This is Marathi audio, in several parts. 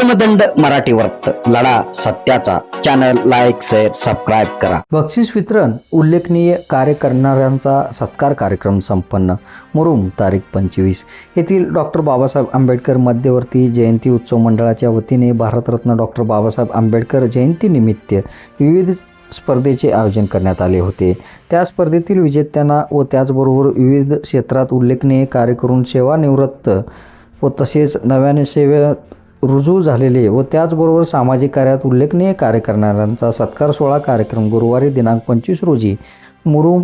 धर्मदंड मराठी वर्त लढा सत्याचा चॅनल लाईक शेअर सबस्क्राईब करा. बक्षीस वितरण उल्लेखनीय कार्य करणाऱ्यांचा सत्कार कार्यक्रम संपन्न. मुरुम तारीख 25 येथील डॉक्टर बाबासाहेब आंबेडकर मध्यवर्ती जयंती उत्सव मंडळाच्या वतीने भारतरत्न डॉक्टर बाबासाहेब आंबेडकर जयंतीनिमित्त विविध स्पर्धेचे आयोजन करण्यात आले होते. त्या स्पर्धेतील विजेत्यांना व त्याचबरोबर विविध क्षेत्रात उल्लेखनीय कार्य करून सेवानिवृत्त व तसेच नव्याने सेवेत रुजू झालेले व त्याचबरोबर सामाजिक कार्यात उल्लेखनीय कार्य करणाऱ्यांचा सत्कार सोहळा कार्यक्रम गुरुवारी दिनांक 25 रोजी मुरुम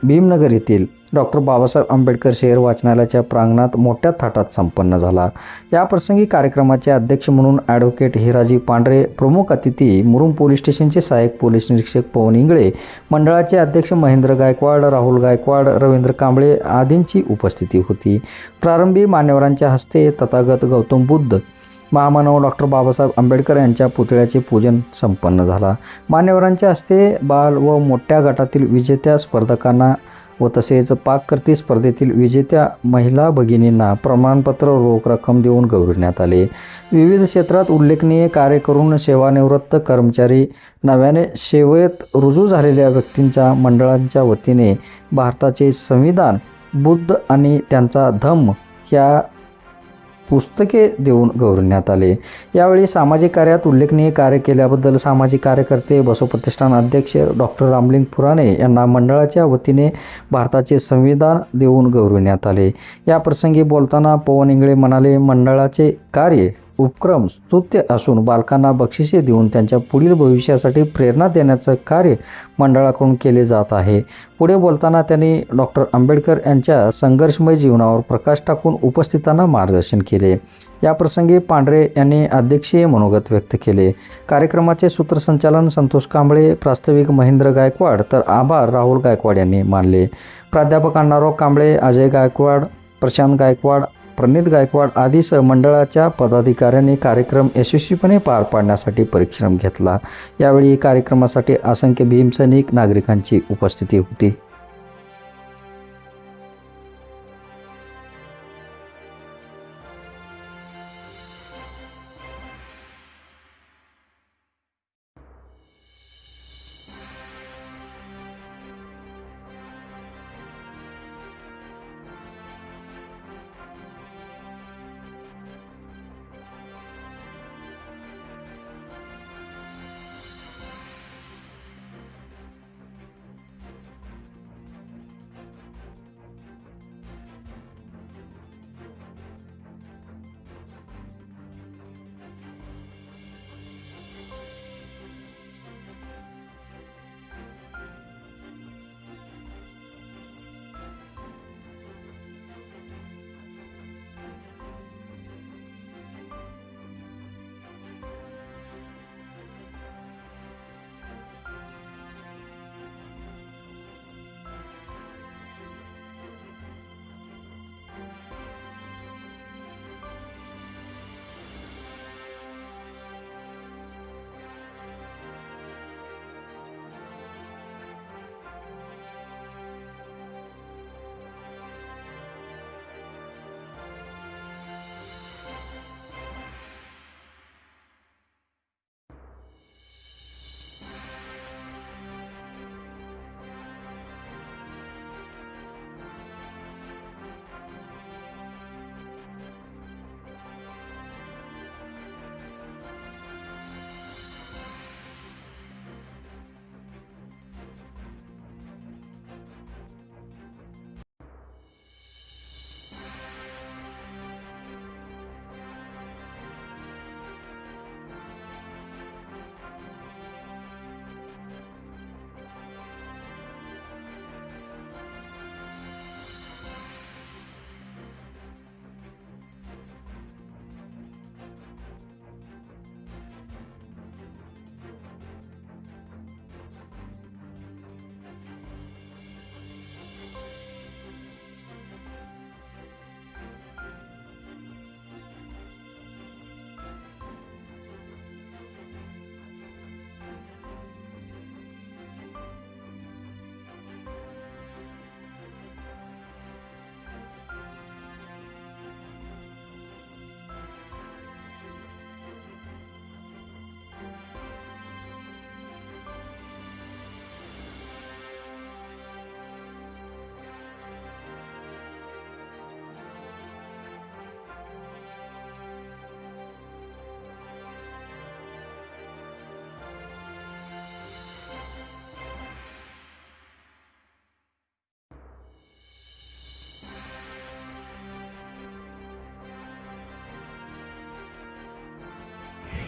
भीमनगर येथील डॉक्टर बाबासाहेब आंबेडकर शहर वाचनालयाच्या प्रांगणात मोठ्या थाटात संपन्न झाला. याप्रसंगी कार्यक्रमाचे अध्यक्ष म्हणून ॲडव्होकेट हिराजी पांढरे, प्रमुख अतिथी मुरुम पोलीस स्टेशनचे सहाय्यक पोलीस निरीक्षक पवन इंगळे, मंडळाचे अध्यक्ष महेंद्र गायकवाड, राहुल गायकवाड, रवींद्र कांबळे आदींची उपस्थिती होती. प्रारंभी मान्यवरांच्या हस्ते तथागत गौतम बुद्ध महामानव डॉक्टर बाबासाहेब आंबेडकर यांच्या पुतळ्याचे पूजन संपन्न झाला. मान्यवरांच्या हस्ते बाल व मोठ्या गटातील विजेत्या स्पर्धकांना व तसेच पाककृती स्पर्धेतील विजेत्या महिला भगिनींना प्रमाणपत्र रोख रक्कम देऊन गौरविण्यात आले. विविध क्षेत्रात उल्लेखनीय कार्य करून सेवानिवृत्त कर्मचारी, नव्याने सेवेत रुजू झालेल्या व्यक्तींच्या मंडळांच्या वतीने भारताचे संविधान, बुद्ध आणि त्यांचा धम्म या पुस्तके देऊन गौरविण्यात आले. यावेळी सामाजिक कार्यात उल्लेखनीय कार्य केल्याबद्दल सामाजिक कार्यकर्ते बसव प्रतिष्ठान अध्यक्ष डॉक्टर रामलिंग फुराणे यांना मंडळाच्या वतीने भारताचे संविधान देऊन गौरविण्यात आले. या प्रसंगी बोलताना पवन इंगळे म्हणाले, मंडळाचे कार्य उपक्रम स्तुत्य असून बालकांना बक्षिसे देऊन त्यांच्या पुढील भविष्यासाठी प्रेरणा देण्याचं कार्य मंडळाकडून केले जात आहे. पुढे बोलताना त्यांनी डॉक्टर आंबेडकर यांच्या संघर्षमय जीवनावर प्रकाश टाकून उपस्थितांना मार्गदर्शन केले. याप्रसंगी पांढरे यांनी अध्यक्षीय मनोगत व्यक्त केले. कार्यक्रमाचे सूत्रसंचालन संतोष कांबळे, प्रास्ताविक महेंद्र गायकवाड तर आभार राहुल गायकवाड यांनी मानले. प्राध्यापक अण्णाराव कांबळे, अजय गायकवाड, प्रशांत गायकवाड, प्रणित गायकवाड आदीसह मंडळाच्या पदाधिकाऱ्यांनी कार्यक्रम यशस्वीपणे पार पाडण्यासाठी परिश्रम घेतला. यावेळी कार्यक्रमासाठी असंख्य भीमसैनिक नागरिकांची उपस्थिती होती.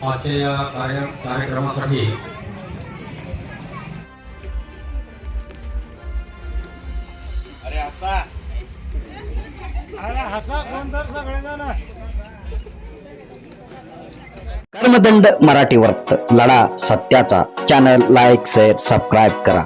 आजच्या या कार्यक्रमासाठी कर्मदंड मराठी वर्त लढा सत्याचा. चॅनल लाईक शेअर सबस्क्राईब करा.